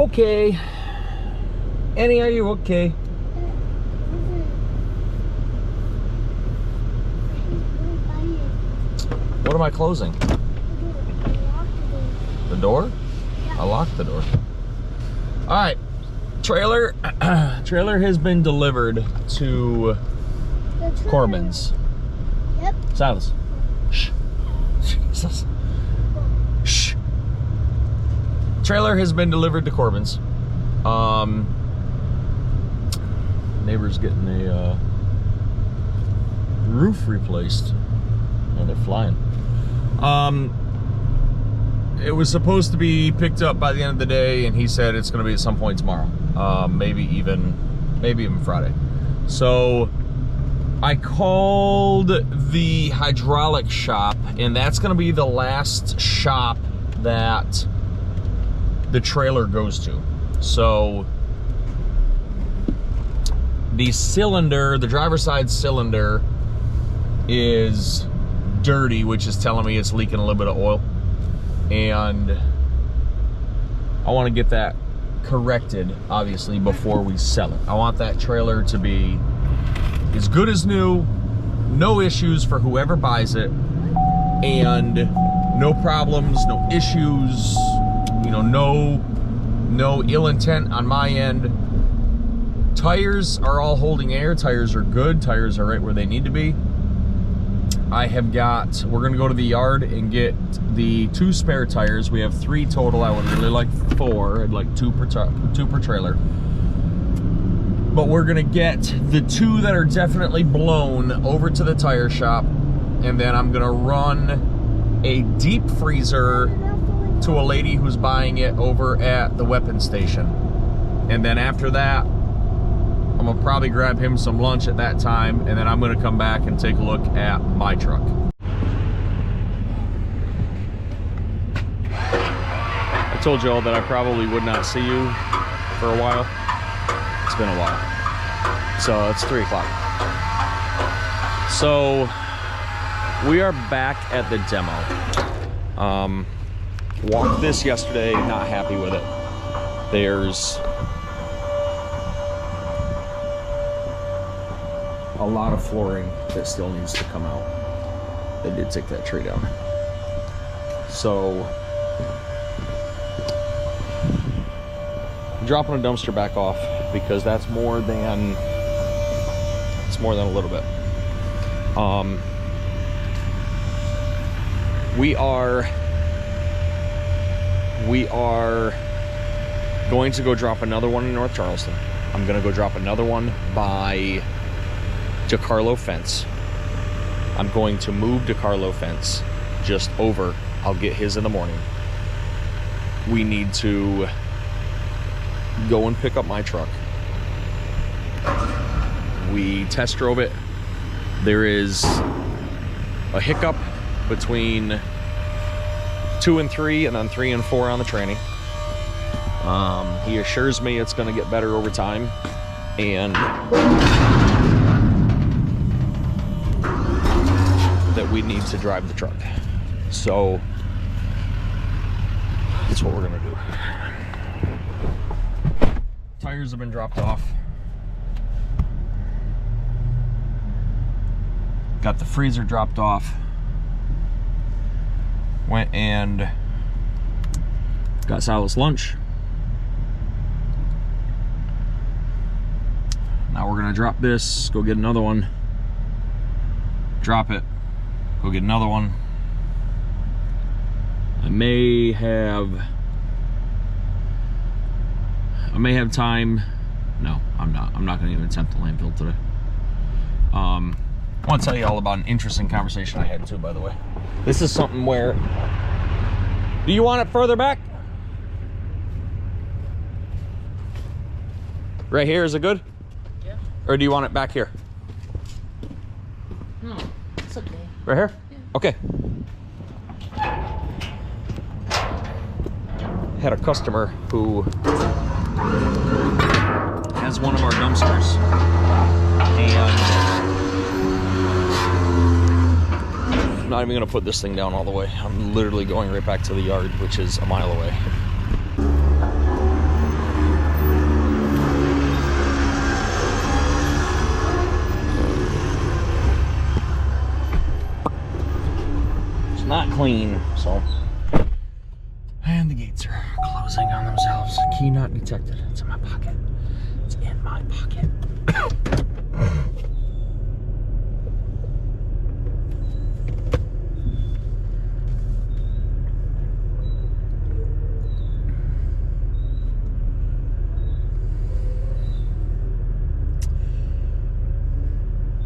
Okay. Annie, are you okay? What am I closing? The door? I locked the door. All right. Trailer has been delivered to Corbin's. Yep. Silas. Shh. Jesus. Shh. Trailer has been delivered to Corbin's. Neighbor's getting a roof replaced. And they're flying. It was supposed to be picked up by the end of the day, and he said it's going to be at some point tomorrow. Maybe even Friday. So I called the hydraulic shop, and that's going to be the last shop that the trailer goes to. So the cylinder, the driver's side cylinder, is dirty, which is telling me it's leaking a little bit of oil. And I want to get that corrected, obviously, before we sell it. I want that trailer to be as good as new, no issues for whoever buys it, and no problems, no issues, you know, no ill intent on my end. Tires are all holding air. Tires are good. Tires are right where they need to be. We're gonna go to the yard and get the 2 spare tires. We have 3 total. I would really like 4. I'd like 2 per trailer. But we're gonna get the 2 that are definitely blown over to the tire shop, and then I'm gonna run a deep freezer to a lady who's buying it over at the weapons station. And then after that, I'm gonna probably grab him some lunch at that time, and then I'm gonna come back and take a look at my truck. I told y'all that I probably would not see you for a while. It's been a while. So it's 3 o'clock. So we are back at the demo. Walked this yesterday, not happy with it. There's a lot of flooring that still needs to come out. They did take that tree down. So I'm dropping a dumpster back off because that's more than a little bit. We are going to go drop another one in North Charleston. I'm gonna go drop another one by DeCarlo Fence. I'm going to move DeCarlo Fence just over. I'll get his in the morning. We need to go and pick up my truck. We test drove it. There is a hiccup between 2 and 3, and then 3 and 4 on the tranny. He assures me it's going to get better over time, and that we need to drive the truck. So that's what we're going to do. Tires have been dropped off. Got the freezer dropped off. Went and got Silas lunch. Now we're gonna drop this, go get another one, drop it, go get another one. I may have time. No, I'm not gonna even attempt the landfill today. I want to tell you all about an interesting conversation I had too, by the way. This is something where, do you want it further back? Right here, is it good? Yeah. Or do you want it back here? No, it's okay. Right here? Yeah. Okay. Had a customer who has one of our dumpsters, and I'm not even gonna put this thing down all the way. I'm literally going right back to the yard, which is a mile away. clean, so. And the gates are closing on themselves. Key not detected. It's in my pocket. It's in my pocket.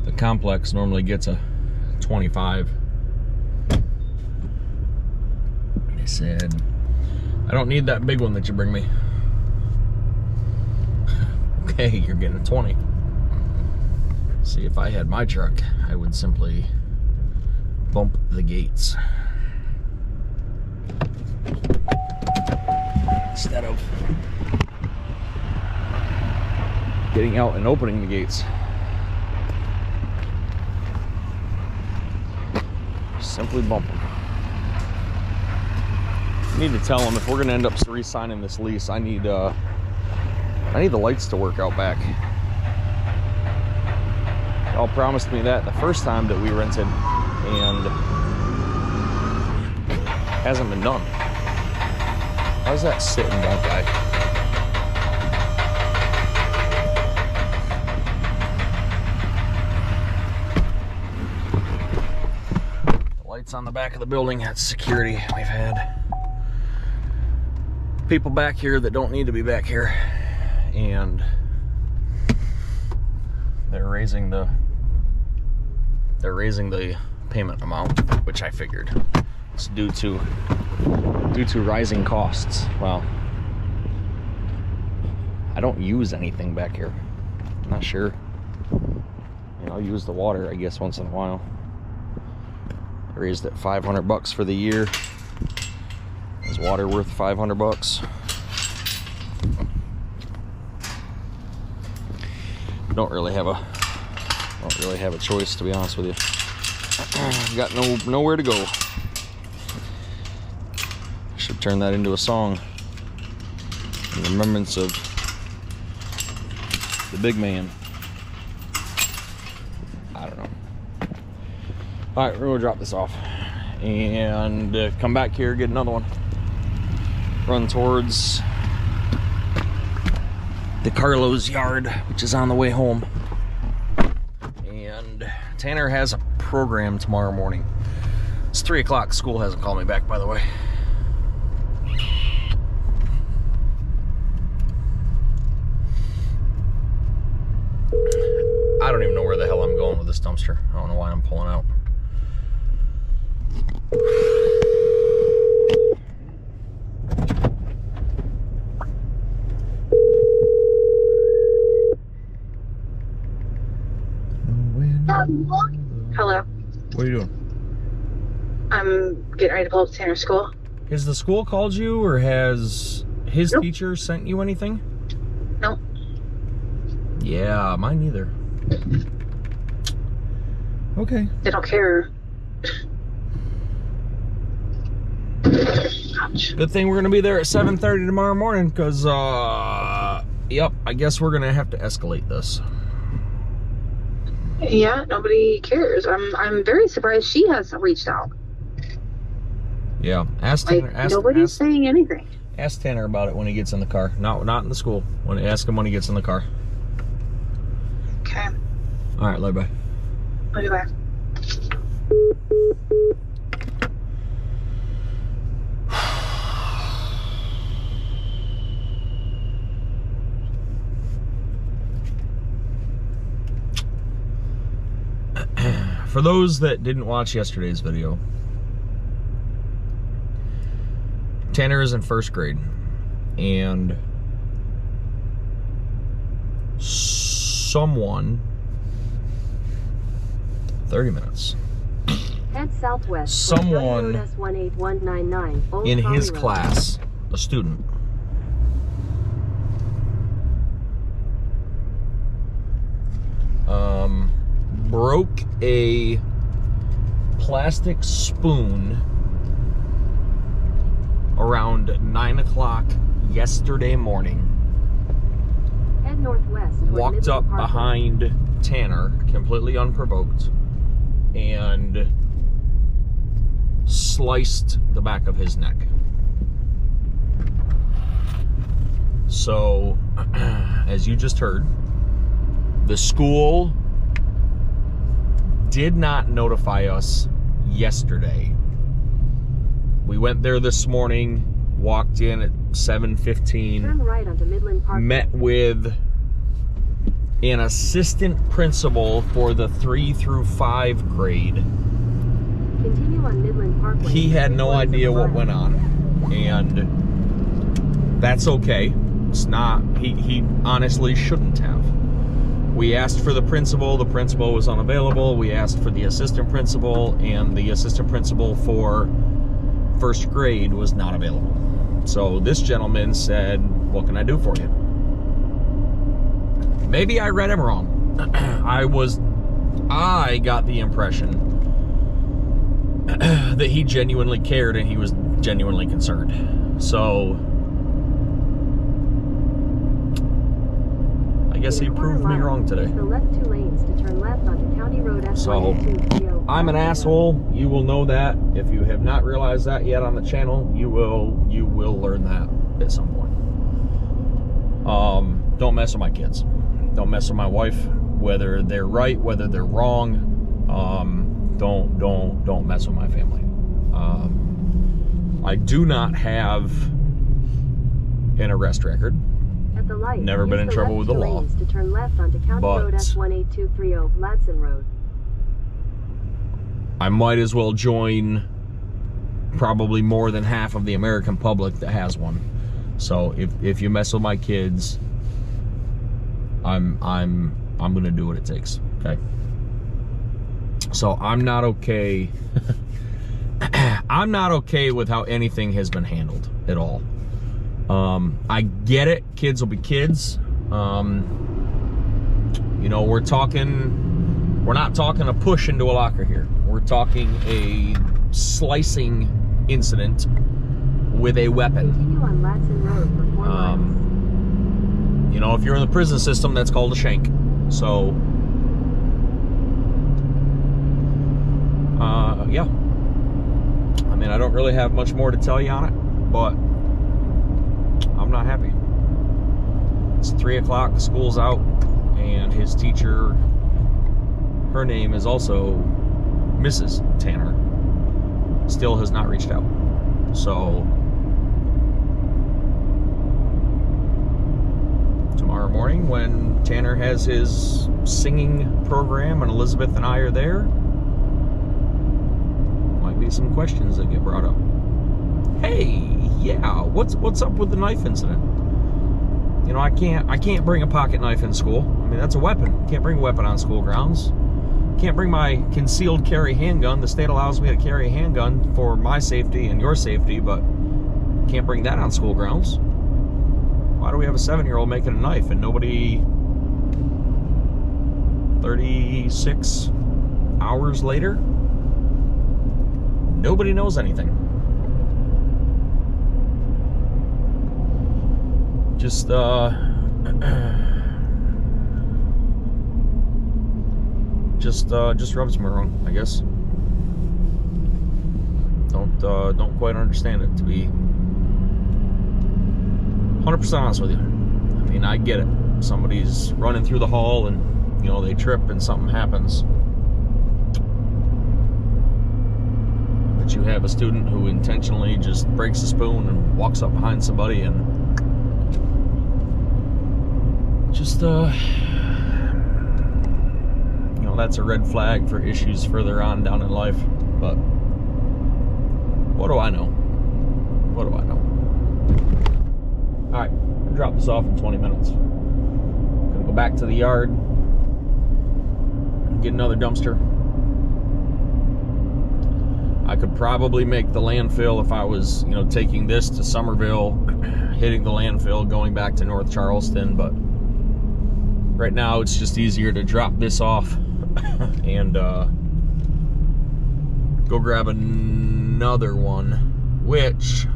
The complex normally gets a 25. I said, I don't need that big one that you bring me. Okay, you're getting a 20. See, if I had my truck, I would simply bump the gates instead of getting out and opening the gates. Simply bump them. I need to tell them if we're going to end up re-signing this lease, I need the lights to work out back. Y'all promised me that the first time that we rented, and hasn't been done. How's that sitting, that guy? The lights on the back of the building, that's security. We've had people back here that don't need to be back here, and they're raising the payment amount, which I figured it's due to rising costs. Well, I don't use anything back here. I'm not sure. I'll use the water, I guess, once in a while. I raised it $500 for the year. Is water worth $500? Don't really have a choice, to be honest with you. Got nowhere to go. Should turn that into a song in remembrance of the big man. I don't know. All right, we're gonna drop this off and come back here, get another one. Run towards the Carlos yard, which is on the way home. And Tanner has a program tomorrow morning. It's 3 o'clock. School hasn't called me back, by the way. I don't even know where the hell I'm going with this dumpster. I don't know why I'm pulling out. Hello. What are you doing? I'm getting ready to pull up to Tanner's school. Has the school called you, or has his teacher sent you anything? No. Yeah, mine neither. Okay. They don't care. Ouch. Good thing we're gonna be there at 7:30 tomorrow morning, because yep, I guess we're gonna have to escalate this. Yeah, nobody cares. I'm very surprised she hasn't reached out. Yeah, ask Like, Tanner. nobody's saying anything. Ask Tanner about it when he gets in the car. Not in the school. Ask him when he gets in the car. Okay. All right, bye. Okay, bye. For those that didn't watch yesterday's video, Tanner is in first grade, and someone 30 minutes. Head southwest. Someone in his class, a student, broke a plastic spoon around 9 o'clock yesterday morning. Head northwest. Walked up behind Tanner completely unprovoked and sliced the back of his neck. So, as you just heard, the school did not notify us yesterday. We went there this morning, walked in at 7:15, Turn right onto Midland Parkway. met with an assistant principal for the 3 through 5 grade. Continue on Midland Parkway. He had no 3/4 idea what mile. went on, and that's okay. It's not, he honestly shouldn't have. We asked for the principal was unavailable. We asked for the assistant principal, and the assistant principal for 1st grade was not available. So this gentleman said, what can I do for you? Maybe I read him wrong. I got the impression that he genuinely cared and he was genuinely concerned. So I guess he proved me wrong today. Use the left 2 lanes to turn left onto County Road S18230. I'm an asshole. You will know that. If you have not realized that yet on the channel, you will learn that at some point. Don't mess with my kids. Don't mess with my wife. Whether they're right, whether they're wrong, don't mess with my family. I do not have an arrest record. At the light, Never been in use trouble left with the 2 law. lanes to turn left onto County But Road S18230, Ladson Road. I might as well join probably more than half of the American public that has one. So if you mess with my kids, I'm gonna do what it takes. Okay. So I'm not okay. I'm not okay with how anything has been handled at all. I get it. Kids will be kids. You know, we're not talking a push into a locker here. We're talking a slicing incident with a weapon. Continue on Ladson Road for 4 miles. You know, if you're in the prison system, that's called a shank. So, yeah. I mean, I don't really have much more to tell you on it, but I'm not happy. It's 3 o'clock, the school's out, and his teacher, her name is also Mrs. Tanner, still has not reached out. So, tomorrow morning when Tanner has his singing program and Elizabeth and I are there, might be some questions that get brought up. Hey, yeah, what's up with the knife incident? You know, I can't bring a pocket knife in school. I mean, that's a weapon. Can't bring a weapon on school grounds. Can't bring my concealed carry handgun. The state allows me to carry a handgun for my safety and your safety, but can't bring that on school grounds. Why do we have a 7-year-old making a knife and nobody 36 hours later? Nobody knows anything. Just rubs me wrong, I guess. Don't quite understand it, to be 100% honest with you. I mean, I get it. Somebody's running through the hall and, you know, they trip and something happens. But you have a student who intentionally just breaks a spoon and walks up behind somebody and just, you know, that's a red flag for issues further on down in life. But what do I know? What do I know? All right, I'll drop this off in 20 minutes. Gonna go back to the yard, get another dumpster. I could probably make the landfill if I was, you know, taking this to Somerville, hitting the landfill, going back to North Charleston, but right now it's just easier to drop this off and go grab another one, which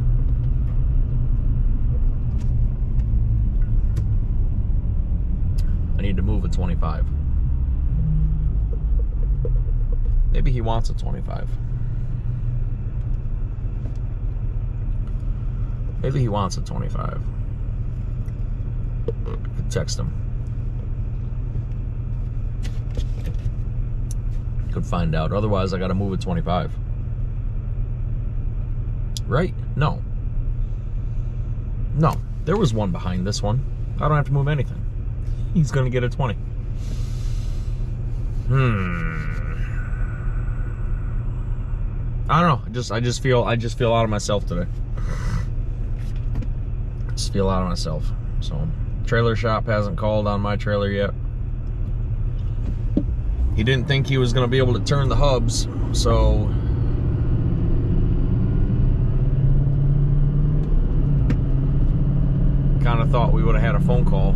I need to move a 25. Maybe he wants a 25. Maybe he wants a 25. I could text him. Could find out. Otherwise, I got to move a 25. Right? No. No. There was one behind this one. I don't have to move anything. He's going to get a 20. I don't know. I just feel out of myself today. Just feel out of myself. So, trailer shop hasn't called on my trailer yet. He didn't think he was going to be able to turn the hubs, so kind of thought we would have had a phone call.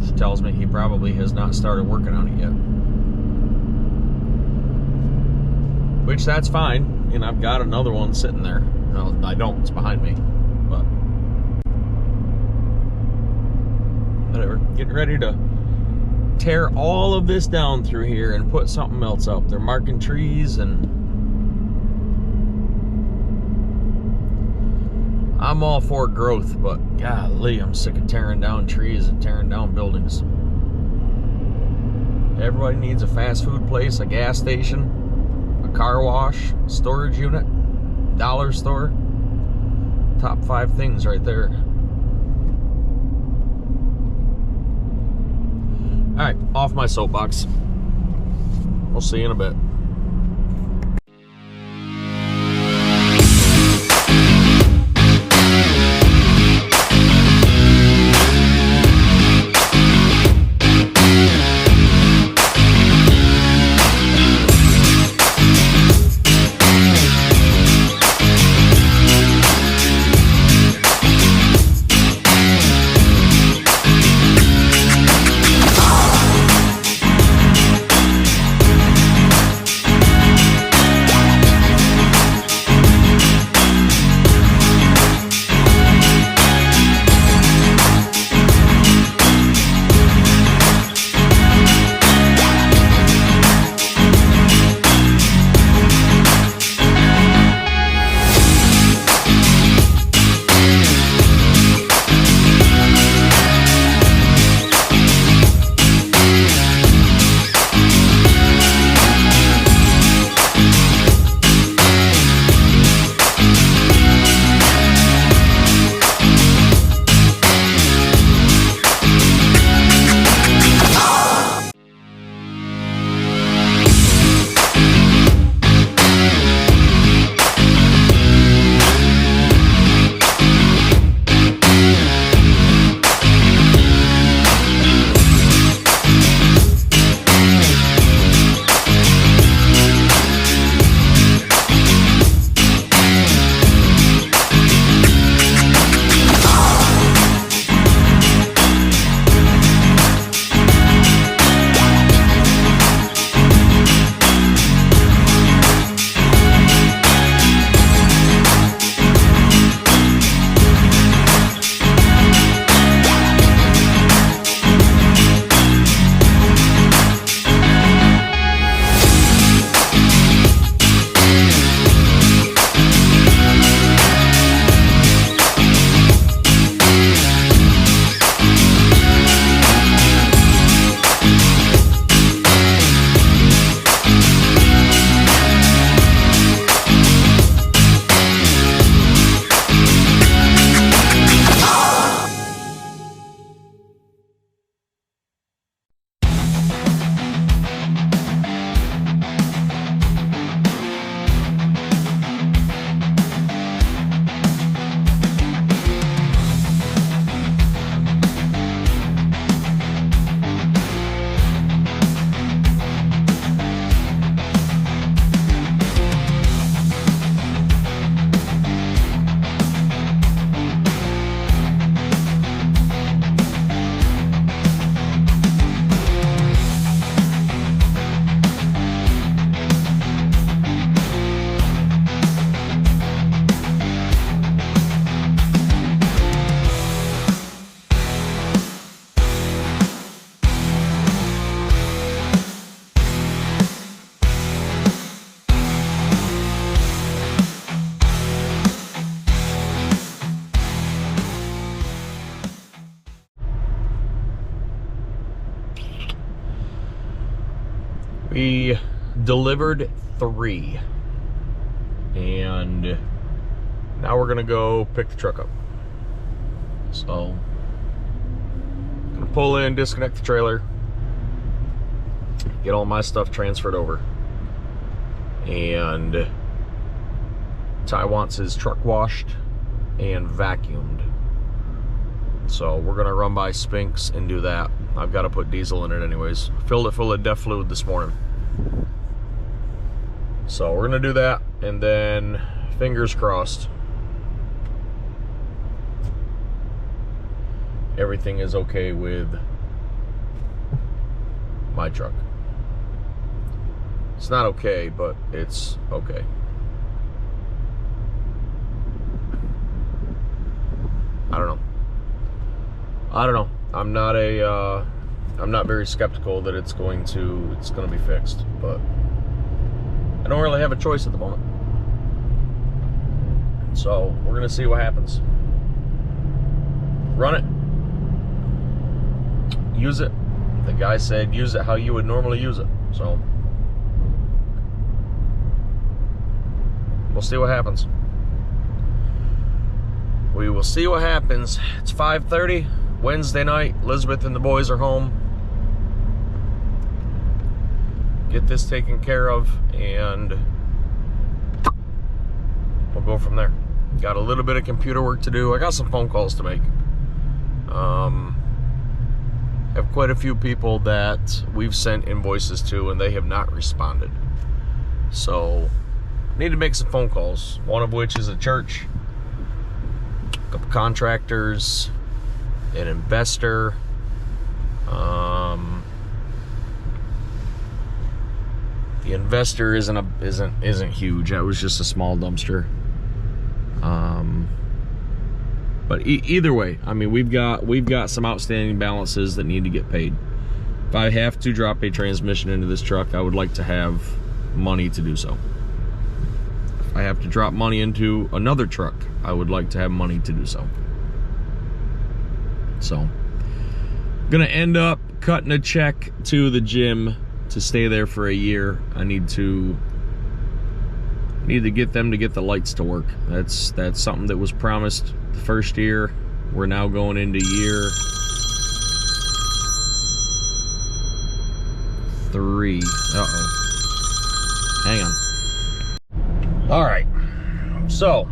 She tells me he probably has not started working on it yet. Which, that's fine. And I've got another one sitting there. No, I don't. It's behind me. But whatever. Getting ready to tear all of this down through here and put something else up. They're marking trees, and I'm all for growth, but golly, I'm sick of tearing down trees and tearing down buildings. Everybody needs a fast food place, a gas station, a car wash, storage unit, dollar store. Top 5 things right there. Alright, off my soapbox. We'll see you in a bit. We delivered 3. And now we're gonna go pick the truck up. So, gonna pull in, disconnect the trailer, get all my stuff transferred over. And Ty wants his truck washed and vacuumed. So we're gonna run by Spinks and do that. I've got to put diesel in it anyways. Filled it full of DEF fluid this morning. So we're gonna do that, and then fingers crossed everything is okay with my truck. It's not okay, but it's okay. I don't know. I'm not very skeptical that it's going to be fixed, but I don't really have a choice at the moment. So we're gonna see what happens. Run it. Use it. The guy said use it how you would normally use it. So we'll see what happens. We will see what happens. It's 5:30, Wednesday night. Elizabeth and the boys are home. Get this taken care of, and we'll go from there. Got a little bit of computer work to do. I got some phone calls to make. Have quite a few people that we've sent invoices to, and they have not responded. So, need to make some phone calls. One of which is a church, a couple contractors, an investor. The investor isn't huge. That was just a small dumpster. But either way, I mean, we've got some outstanding balances that need to get paid. If I have to drop a transmission into this truck, I would like to have money to do so. If I have to drop money into another truck, I would like to have money to do so. So, gonna end up cutting a check to the gym to stay there for a year. I need to get them to get the lights to work. That's something that was promised the first year. We're now going into year 3. Hang on. All right. So,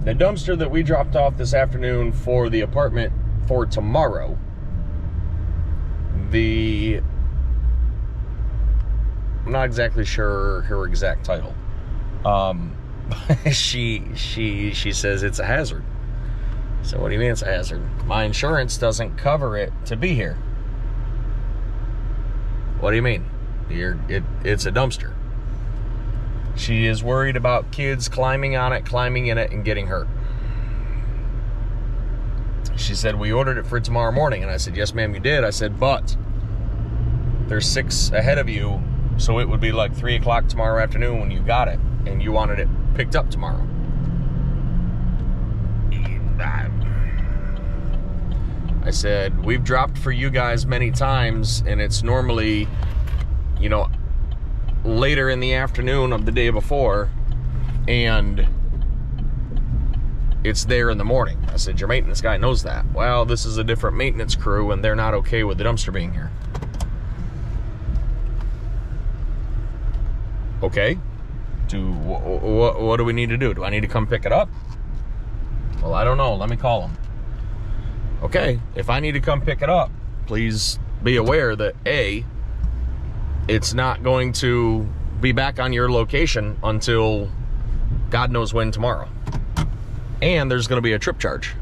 the dumpster that we dropped off this afternoon for the apartment for tomorrow, I'm not exactly sure her exact title. She says it's a hazard. So what do you mean it's a hazard? My insurance doesn't cover it to be here. What do you mean? It's a dumpster. She is worried about kids climbing on it, climbing in it, and getting hurt. She said, we ordered it for tomorrow morning. And I said, yes, ma'am, you did. I said, but there's 6 ahead of you, so it would be like 3 o'clock tomorrow afternoon when you got it, and you wanted it picked up tomorrow. I said, we've dropped for you guys many times, and it's normally, later in the afternoon of the day before, and it's there in the morning. I said, your maintenance guy knows that. Well, this is a different maintenance crew, and they're not okay with the dumpster being here. Okay. What do we need to do? Do I need to come pick it up? Well, I don't know. Let me call them. Okay, if I need to come pick it up, please be aware that A, it's not going to be back on your location until God knows when tomorrow. And there's going to be a trip charge.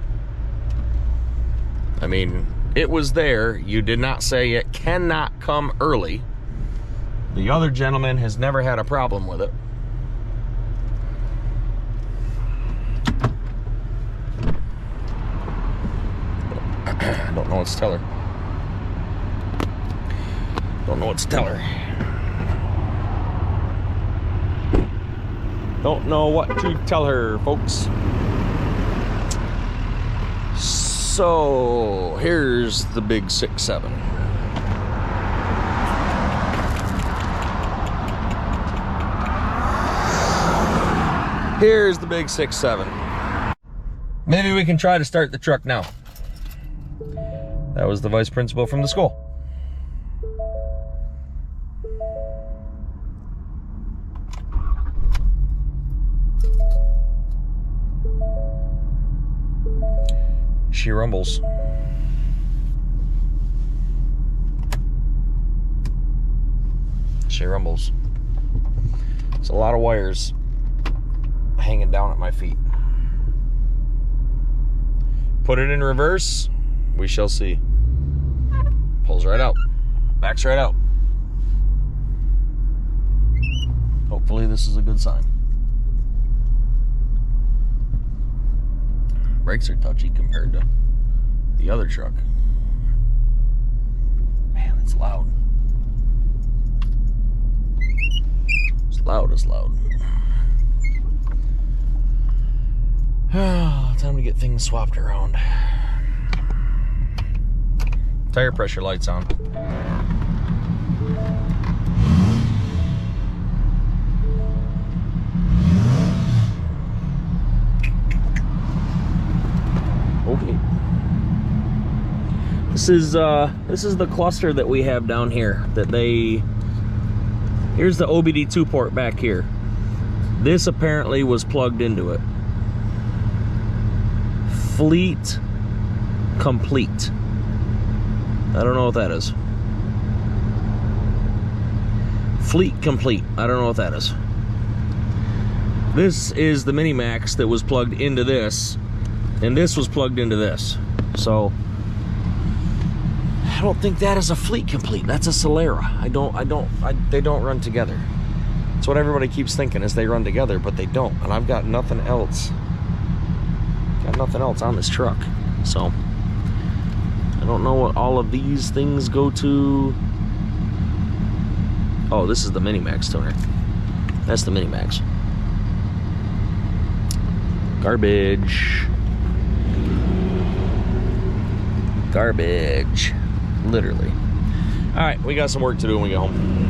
I mean, it was there. You did not say it cannot come early. The other gentleman has never had a problem with it. I don't know what to tell her. Don't know what to tell her. Don't know what to tell her, folks. So, here's the big 6-7. Here's the big 6.7. Maybe we can try to start the truck now. That was the vice principal from the school. She rumbles. She rumbles. There's a lot of wires hanging down at my feet. Put it in reverse, we shall see. Pulls right out, backs right out. Hopefully this is a good sign. Brakes are touchy compared to the other truck. Man, it's loud. It's loud as loud. Time to get things swapped around. Tire pressure lights on. Okay. This is the cluster that we have down here. Here's the OBD2 port back here. This apparently was plugged into it. Fleet Complete. I don't know what that is. Fleet Complete. I don't know what that is. This is the Mini-Max that was plugged into this, and this was plugged into this. So I don't think that is a Fleet Complete. That's a Solera. They don't run together. That's what everybody keeps thinking, is they run together, but they don't. And I've got nothing else. Got nothing else on this truck. So I don't know what all of these things go to. Oh, this is the Mini-Max tuner. That's the Mini-Max. Garbage. Garbage. Literally. All right, we got some work to do when we get home.